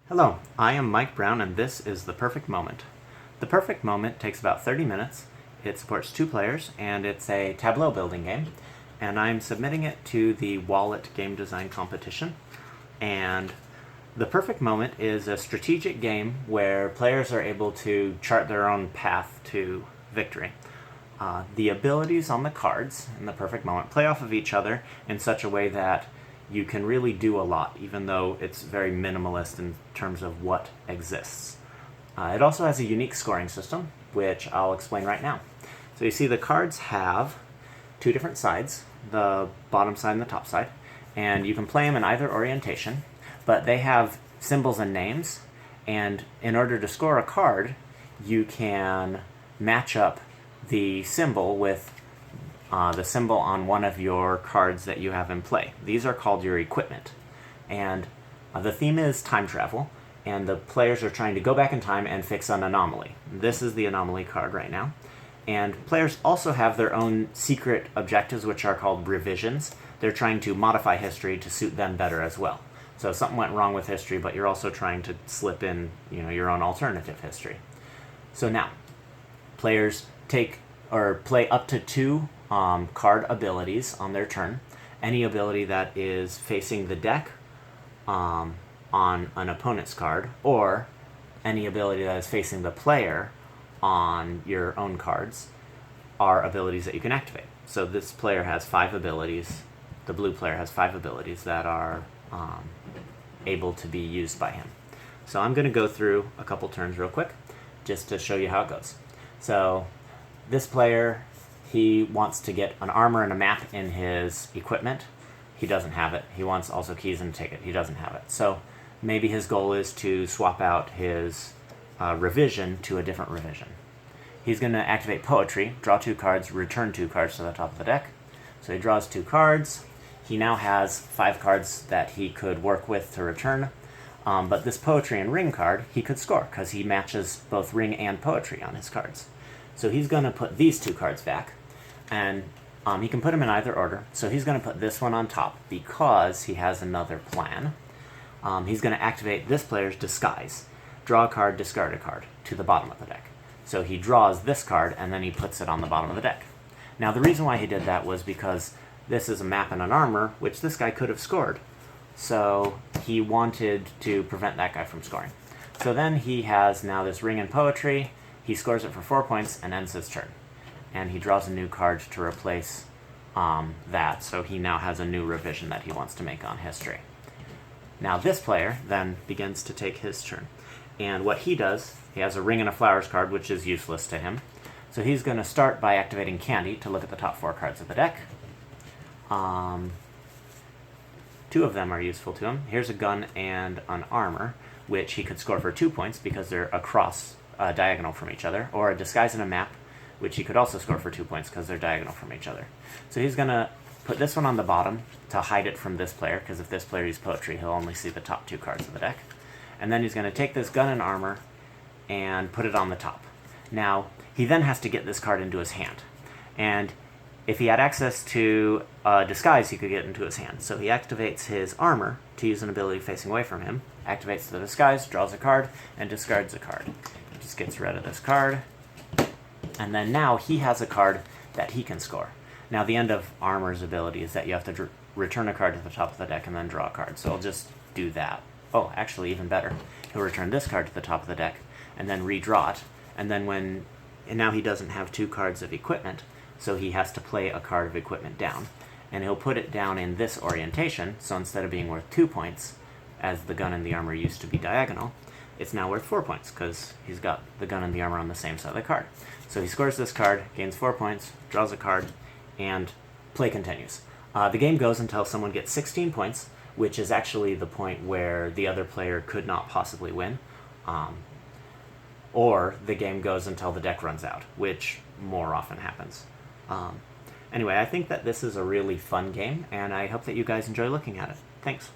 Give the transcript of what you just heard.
Hello, I am Mike Brown and this is The Perfect Moment. The Perfect Moment takes about 30 minutes, it supports 2 players, and it's a tableau building game. And I'm submitting it to the Wallet Game Design Competition. And The Perfect Moment is a strategic game where players are able to chart their own path to victory. The abilities on the cards in The Perfect Moment play off of each other in such a way that you can really do a lot, even though it's very minimalist in terms of what exists. It also has a unique scoring system, which I'll explain right now. So you see the cards have 2 different sides, the bottom side and the top side, and you can play them in either orientation, but they have symbols and names, and in order to score a card, you can match up the symbol with the symbol on one of your cards that you have in play. These are called your equipment. And the theme is time travel, and the players are trying to go back in time and fix an anomaly. This is the anomaly card right now. And players also have their own secret objectives, which are called revisions. They're trying to modify history to suit them better as well. So something went wrong with history, but you're also trying to slip in, your own alternative history. So now, players play up to 2 card abilities on their turn. Any ability that is facing the deck on an opponent's card, or any ability that is facing the player on your own cards, are abilities that you can activate. So this player has 5 abilities. The blue player has 5 abilities that are able to be used by him. So I'm going to go through a couple turns real quick just to show you how it goes. So this player, he wants to get an armor and a map in his equipment. He doesn't have it. He wants also keys and a ticket. He doesn't have it. So maybe his goal is to swap out his revision to a different revision. He's going to activate poetry, draw 2 cards, return 2 cards to the top of the deck. So he draws 2 cards. He now has 5 cards that he could work with to return. But this poetry and ring card, he could score because he matches both ring and poetry on his cards. So he's going to put these 2 cards back, and he can put them in either order. So he's going to put this one on top because he has another plan. He's going to activate this player's disguise. Draw a card, discard a card to the bottom of the deck. So he draws this card, and then he puts it on the bottom of the deck. Now the reason why he did that was because this is a map and an armor, which this guy could have scored. So he wanted to prevent that guy from scoring. So then he has now this ring and poetry. He scores it for 4 points and ends his turn. And he draws a new card to replace that, so he now has a new revision that he wants to make on history. Now this player then begins to take his turn. And what he does, he has a ring and a flowers card, which is useless to him. So he's going to start by activating Candy to look at the top 4 cards of the deck. 2 of them are useful to him. Here's a gun and an armor, which he could score for 2 points because they're across diagonal from each other, or a disguise and a map, which he could also score for 2 points because they're diagonal from each other. So he's going to put this one on the bottom to hide it from this player, because if this player uses poetry, he'll only see the top 2 cards of the deck. And then he's going to take this gun and armor and put it on the top. Now, he then has to get this card into his hand. And if he had access to disguise, he could get it into his hand. So he activates his armor to use an ability facing away from him, activates the disguise, draws a card, and discards a card. He just gets rid of this card. And then now he has a card that he can score. Now the end of armor's ability is that you have to return a card to the top of the deck and then draw a card. So I'll just do that. Oh, actually even better. He'll return this card to the top of the deck and then redraw it. And then and now he doesn't have 2 cards of equipment, so he has to play a card of equipment down. And he'll put it down in this orientation, so instead of being worth 2 points, as the gun and the armor used to be diagonal, it's now worth 4 points, because he's got the gun and the armor on the same side of the card. So he scores this card, gains 4 points, draws a card, and play continues. The game goes until someone gets 16 points, which is actually the point where the other player could not possibly win. Or the game goes until the deck runs out, which more often happens. Anyway, I think that this is a really fun game, and I hope that you guys enjoy looking at it. Thanks.